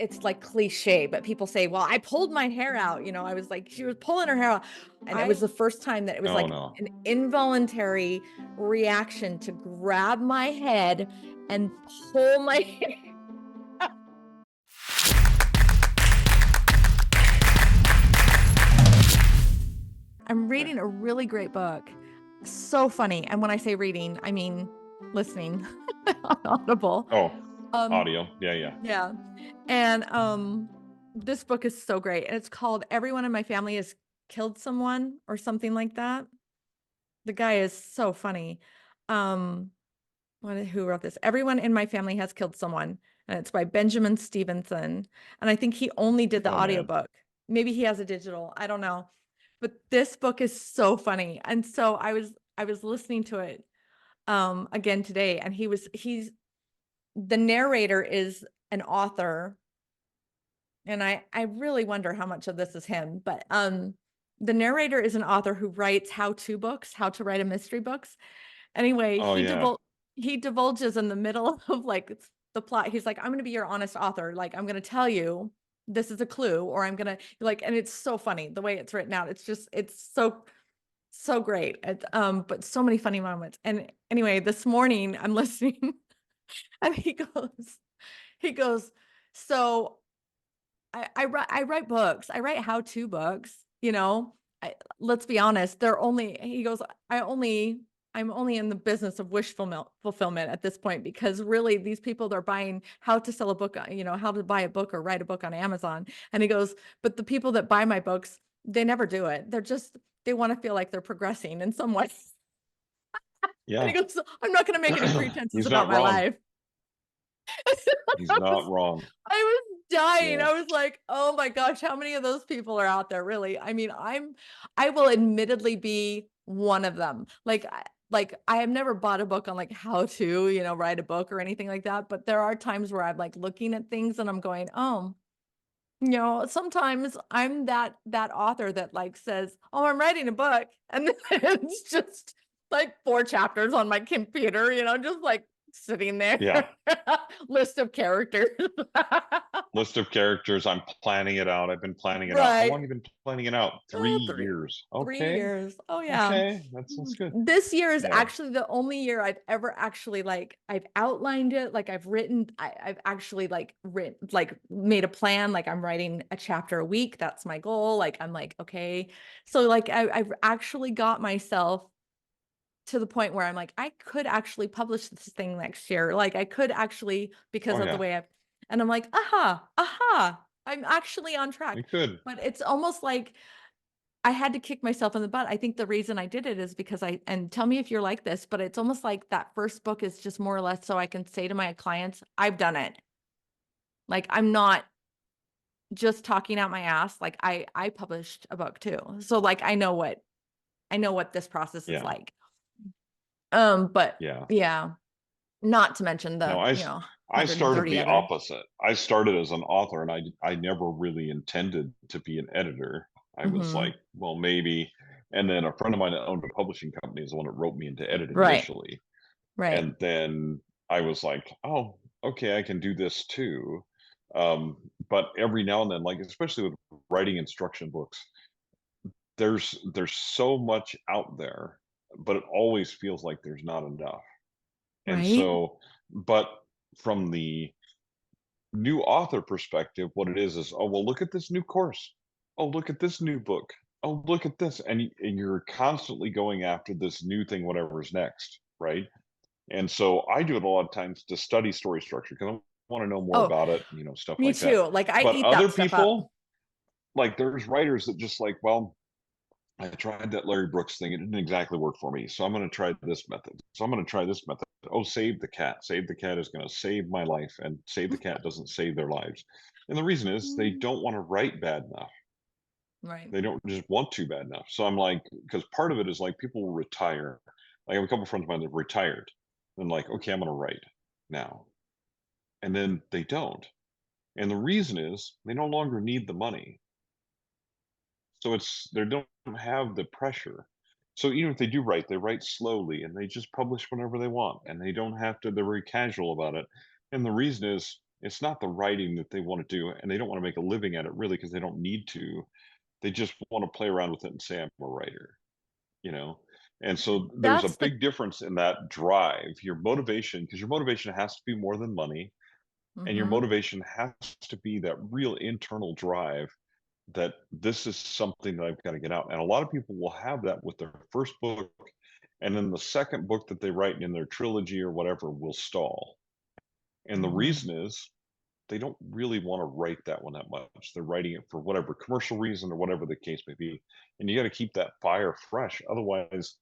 it's like cliche, but people say, well, I pulled my hair out. I was like, she was pulling her hair out. And it was the first time that it was Oh like no. an involuntary reaction to grab my head and pull my hair. I'm reading a really great book. So funny. And when I say reading, I mean listening on Audible. Oh, Um, audio. Yeah, yeah. yeah. And this book is so great. And it's called Everyone in My Family Has Killed Someone or something like that. The guy is so funny. Um, who wrote this? Everyone in My Family Has Killed Someone. And it's by Benjamin Stevenson. And I think he only did the Oh man. audiobook. Maybe he has a digital. I don't know. But this book is so funny. And so I was listening to it again today, and he's the narrator is an author, and I really wonder how much of this is him, but the narrator is an author who writes how-to books, how to write a mystery books. Anyway, Oh yeah. he divulges in the middle of like the plot. He's like, I'm going to be your honest author. Like, I'm going to tell you this is a clue, or I'm going to like, and it's so funny the way it's written out. It's so great. But so many funny moments. And anyway, this morning I'm listening and he goes, so I write books. I write how-to books, let's be honest. He goes, I'm only in the business of wish fulfillment at this point, because really these people, they're buying how to sell a book, how to buy a book or write a book on Amazon. And he goes, but the people that buy my books, they never do it. They want to feel like they're progressing in some way. And he Yeah. goes, I'm not going to make any pretenses He's about not my wrong. life. He's not wrong. I was dying. Yeah. I was like, oh my gosh, how many of those people are out there, really? I mean, I will admittedly be one of them. Like I have never bought a book on like how to, write a book or anything like that. But there are times where I'm like looking at things and I'm going, oh, sometimes I'm that author that like says, oh, I'm writing a book. And then it's just like 4 chapters on my computer, just like sitting there. Yeah. List of characters. List of characters. I'm planning it out. I've been planning it out. How long Right. have you been planning it out? 3 Three, years. 3 years. Oh yeah. Okay. That's good. This year is Yeah. actually the only year I've ever actually like I've outlined it, like I've actually like written, like made a plan, like I'm writing a chapter a week. That's my goal. Like I'm like, okay. So like I've actually got myself to the point where I'm like, I could actually publish this thing next year. Like I could actually, because Oh of the yeah. way and I'm like, aha, I'm actually on track. You could. But it's almost like I had to kick myself in the butt. I think the reason I did it is because and tell me if you're like this, but it's almost like that first book is just more or less so I can say to my clients, I've done it. Like I'm not just talking out my ass. Like I published a book too. So like I know what this process is Yeah. like. But Yeah. yeah, not to mention No, the, I started 130 the other. opposite. I started as an author, and I never really intended to be an editor. I was Mm-hmm. like, well, maybe. And then a friend of mine that owned a publishing company is the one that wrote me into editing Right. initially. Right. And then I was like, oh, okay, I can do this too. But every now and then, like especially with writing instruction books, there's so much out there, but it always feels like there's not enough. And Right. so, but from the new author perspective, what it is, oh, well, look at this new course. Oh, look at this new book. Oh, look at this. And you're constantly going after this new thing, whatever's next, right? And so I do it a lot of times to study story structure because I want to know more Oh, about it, stuff me like that. too. Like I But eat other that stuff up. people, like there's writers that just like, well, I tried that Larry Brooks thing. It didn't exactly work for me. So I'm going to try this method. So I'm going to try this method. Oh, save the cat. Save the cat is going to save my life. And save the cat doesn't save their lives. And the reason is they Mm. don't want to write bad enough. Right. They don't just want to bad enough. So I'm like, because part of it is like people will retire. I have a couple of friends of mine that retired. And like, okay, I'm going to write now. And then they don't. And the reason is they no longer need the money. So they don't have the pressure. So even if they do write, they write slowly and they just publish whenever they want and they don't have to, they're very casual about it. And the reason is It's not the writing that they want to do, and they don't want to make a living at it really because they don't need to. They just want to play around with it and say, I'm a writer, you know? And so there's a That's the big difference in that drive, your motivation, because your motivation has to be more than money, and your mhm. motivation has to be that real internal drive that this is something that I've got to get out. And a lot of people will have that with their first book, and then the second book that they write in their trilogy or whatever will stall. And the Mhm. reason is they don't really want to write that one that much. They're writing it for whatever commercial reason or whatever the case may be. And you got to keep that fire fresh. Otherwise,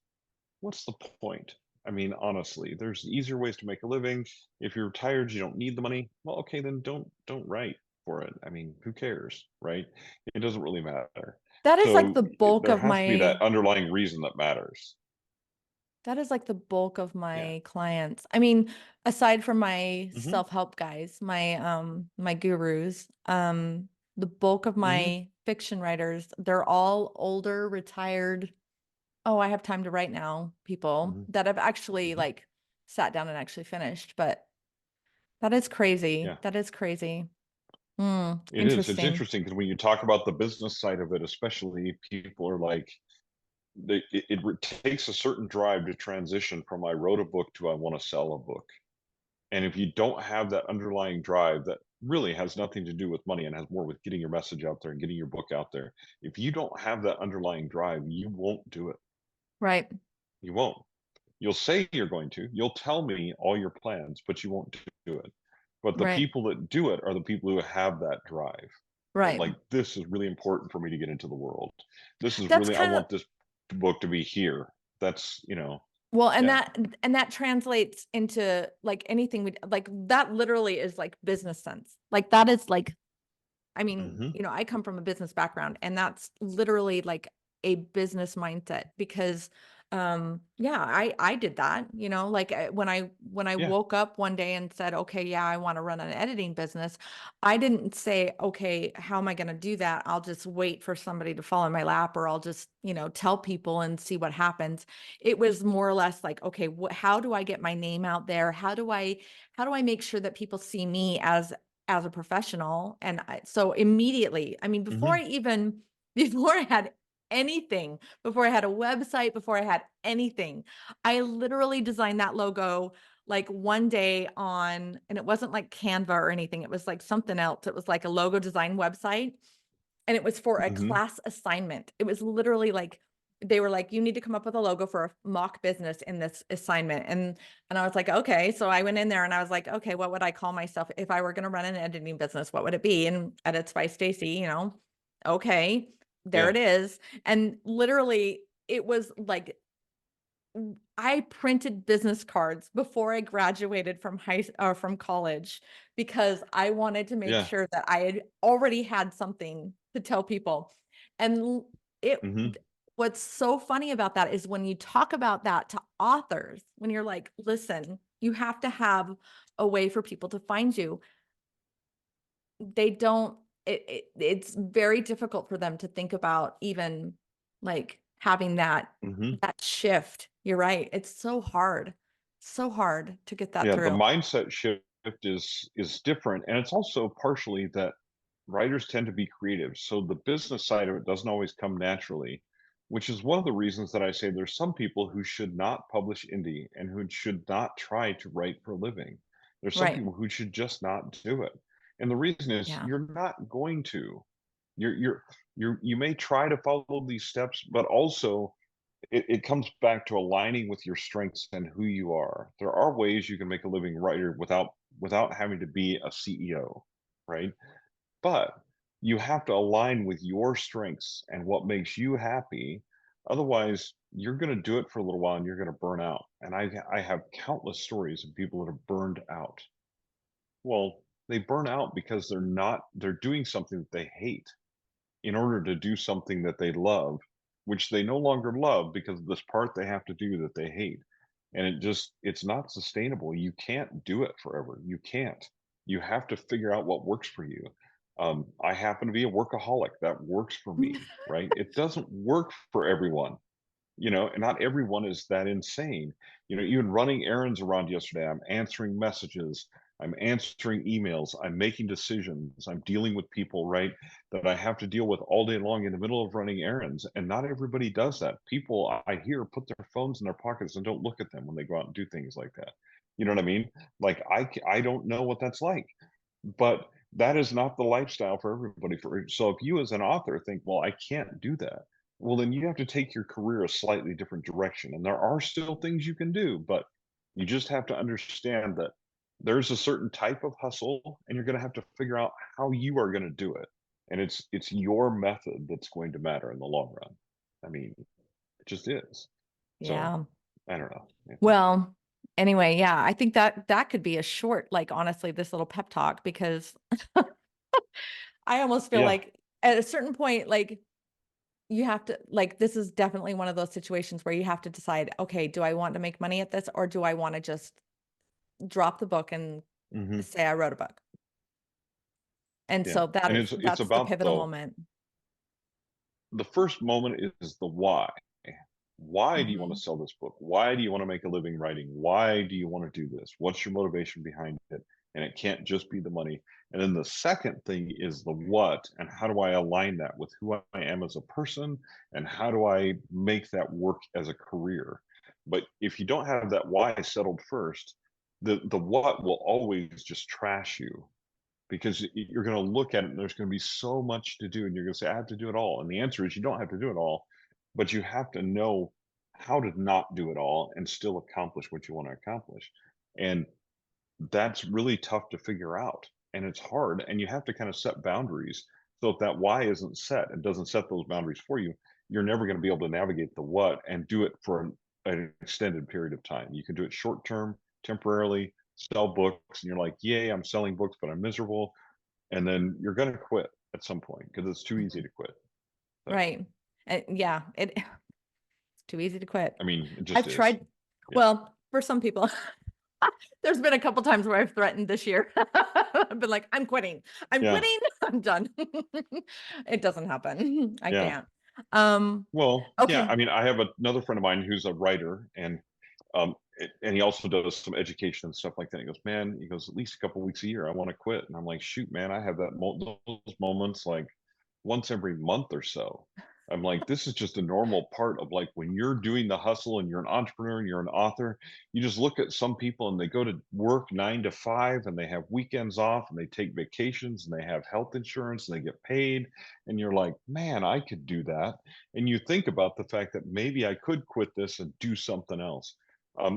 what's the point? I mean, honestly, there's easier ways to make a living. If you're tired, you don't need the money. Well, okay, then don't write for it. I mean, who cares, right? It doesn't really matter. That is like So the bulk there of has to be that my underlying reason that matters. that is like the bulk of Yeah. my clients. I mean, aside from my Hmm. self-help guys, my gurus, the bulk of Hmm. my fiction writers, they're all older, retired, oh, I have time to write now, people Hmm. that have actually Hmm. like sat down and actually finished. But that is crazy. Yeah. That is crazy. Hmm, It is. It's interesting. interesting because when you talk about the business side of it, especially, people are like, takes a certain drive to transition from I wrote a book to I want to sell a book. And if you don't have that underlying drive that really has nothing to do with money and has more with getting your message out there and getting your book out there, if you don't have that underlying drive, you won't do it. Right. You won't. You'll say you're going to. You'll tell me all your plans, but you won't do it. But the Right. people that do it are the people who have that drive. That Right. like, this is really important for me to get into the world. This is That's really, I kind of want this book to be here. That's, well, yeah. and that translates into like anything we like that literally is like business sense. Like that is like I mean, Hmm. I come from a business background and that's literally like a business mindset because yeah, I did that, like when I Yeah. woke up one day and said, "Okay, yeah, I want to run an editing business." I didn't say, "Okay, how am I going to do that? I'll just wait for somebody to fall in my lap or I'll just, tell people and see what happens." It was more or less like, "Okay, how do I get my name out there? How do I make sure that people see me as a professional?" And so immediately, I mean, before Hmm. I even before I had anything, before I had a website, before I had anything, I literally designed that logo like one day and it wasn't like Canva or anything. It was like something else. It was like a logo design website and it was for a Hmm. class assignment. It was literally like they were like, "You need to come up with a logo for a mock business in this assignment." And I was like, "Okay." So I went in there and I was like, "Okay, what would I call myself if I were going to run an editing business? What would it be?" And Edits by Stacey. Okay, there Yeah. it is. And literally it was like I printed business cards before I graduated from from college because I wanted to make Yeah. sure that I had already had something to tell people. And it Hmm. what's so funny about that is when you talk about that to authors, when you're like, "Listen, you have to have a way for people to find you." They don't it's very difficult for them to think about even like having Hmm. that shift. You're right. It's so hard to get that Yeah, the through. mindset shift is different, and it's also partially that writers tend to be creative, so the business side of it doesn't always come naturally, which is one of the reasons that I say there's some people who should not publish indie and who should not try to write for a living. There's some Right. people who should just not do it, and the reason is Yeah. you're not going to. You may try to follow these steps, but also it comes back to aligning with your strengths and who you are. There are ways you can make a living writer without having to be a CEO, right? But you have to align with your strengths and what makes you happy. Otherwise, you're going to do it for a little while and you're going to burn out. And I have countless stories of people that are burned out. Well, they burn out because they're doing something that they hate in order to do something that they love, which they no longer love because of this part they have to do that they hate. And it's not sustainable. You can't do it forever. You can't. You have to figure out what works for you. I happen to be a workaholic. That works for me, right? It doesn't work for everyone, and not everyone is that insane. Even running errands around yesterday, I'm answering messages. I'm answering emails, I'm making decisions, I'm dealing with people, right, that I have to deal with all day long in the middle of running errands. And not everybody does that. People I hear put their phones in their pockets and don't look at them when they go out and do things like that. You know what I mean? Like I don't know what that's like, but that is not the lifestyle for everybody. So if you as an author think, well, I can't do that, well, then you have to take your career a slightly different direction. And there are still things you can do, but you just have to understand that there's a certain type of hustle, and you're going to have to figure out how you are going to do it. And it's your method that's going to matter in the long run. I mean, it just is. So Yeah. I don't know. Well, anyway, yeah, I think that that could be a short, like, honestly, this little pep talk, because I almost feel Yeah. like at a certain point, like, you have to, like, this is definitely one of those situations where you have to decide, okay, do I want to make money at this, or do I want to just drop the book and Hmm. say I wrote a book? And Yeah. so And it's that's the about pivotal moment. the first moment is the why. Why do you want to Mhm. sell this book? Why do you want to make a living writing? Why do you want to do this? What's your motivation behind it? And it can't just be the money. And then the second thing is the what, and how do I align that with who I am as a person, and how do I make that work as a career? But if you don't have that why settled first, the what will always just trash you, because you're going to look at it and there's going to be so much to do, and you're going to say, I have to do it all. And the answer is you don't have to do it all, but you have to know how to not do it all and still accomplish what you want to accomplish. And that's really tough to figure out. And it's hard. And you have to kind of set boundaries. So if that why isn't set and doesn't set those boundaries for you, you're never going to be able to navigate the what and do it for an extended period of time. You can do it short term, temporarily, sell books, and you're like, yay, I'm selling books, but I'm miserable. And then you're going to quit at some point because it's too easy Mhm. to quit. So, Right. Yeah, it's too easy to quit. I mean, it just I've is. tried, Yeah. well, for some people, there's been a couple times where I've threatened this year. I've been like, I'm quitting. I'm Yeah. quitting. I'm done. It doesn't happen. I Yeah. can't. Um, Well, yeah. I okay. mean, I have another friend of mine who's a writer, and he also does some education and stuff like that. He goes, man, he goes, at least a couple weeks a year, I want to quit. And I'm like, shoot, man, I have those moments like once every month or so. I'm like, this is just a normal part of like when you're doing the hustle and you're an entrepreneur and you're an author, you just look at some people and they go to work 9 to 5 and they have weekends off and they take vacations and they have health insurance and they get paid. And you're like, man, I could do that. And you think about the fact that maybe I could quit this and do something else.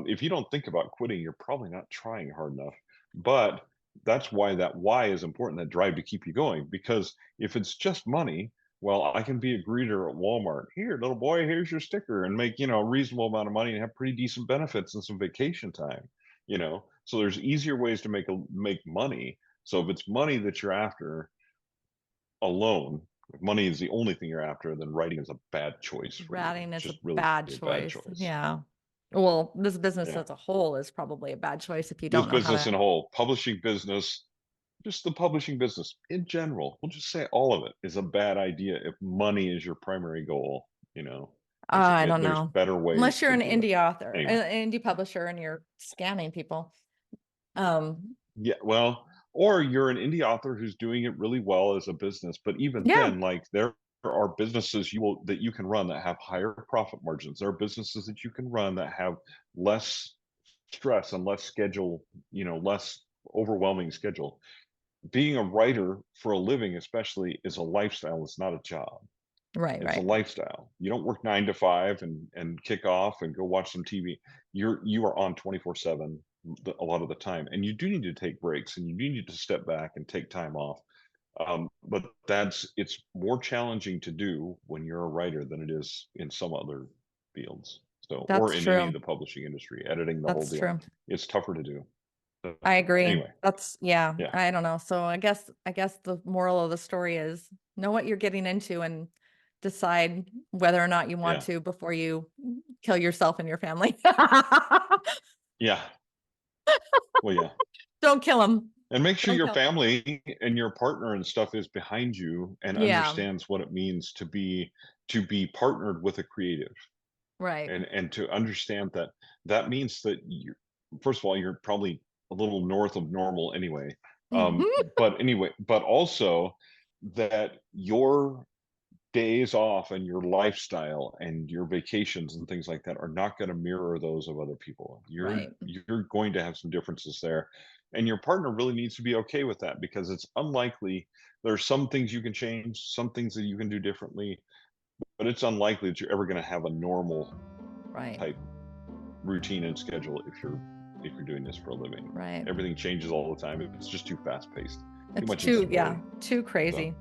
If you don't think about quitting, you're probably not trying hard enough. But that's why that why is important, that drive to keep you going. Because if it's just money, well, I can be a greeter at Walmart. Here, little boy, here's your sticker, and make, a reasonable amount of money and have pretty decent benefits and some vacation time. So there's easier ways to make money. So if it's money that you're after alone, if money is the only thing you're after, then writing is a bad choice for you. Ratting is a Just really bad a bad choice. choice. Yeah. Well, this business Yeah. as a whole is probably a bad choice if you This don't know how business in to. a whole, publishing business, just the publishing business in general, we'll just say all of it is a bad idea if money is your primary goal. You know, I don't there's know. better Unless ways you're to an do it. indie author, Anyway, an indie publisher, and you're scamming people. Um, yeah, well, or you're an indie author who's doing it really well as a business, but even yeah, then, like there are businesses that you can run that have higher profit margins. There are businesses that you can run that have less stress and less schedule, less overwhelming schedule. Being a writer for a living, especially, is a lifestyle. It's not a job. right, It's a right, lifestyle. You don't work 9 to 5 and kick off and go watch some TV. You are on 24/7 a lot of the time, and you do need to take breaks and you do need to step back and take time off. But it's more challenging to do when you're a writer than it is in some other fields. So, or that's in any of true. the publishing industry, editing the whole That's deal. true. It's tougher to do. So, I agree. anyway, That's, yeah, yeah, I don't know. So I guess the moral of the story is know what you're getting into and decide whether or not you want yeah, to before you kill yourself and your family. yeah. Well, yeah. Don't kill them. And make sure Don't your kill 'em. family and your partner and stuff is behind you and Yeah, understands what it means to be partnered with a creative, right. and to understand that that means that you, first of all, you're probably a little north of normal anyway. Mhm. But also that your days off and your lifestyle and your vacations and things like that are not going to mirror those of other people. Right. You're going to have some differences there. And your partner really needs to be okay with that, because it's unlikely. There are some things you can change, some things that you can do differently, but it's unlikely that you're ever going to have a normal Right. type routine and schedule if you're doing this for a living. Right. Everything changes all the time. It's just too fast paced, too It's much too, instability. yeah, too So crazy.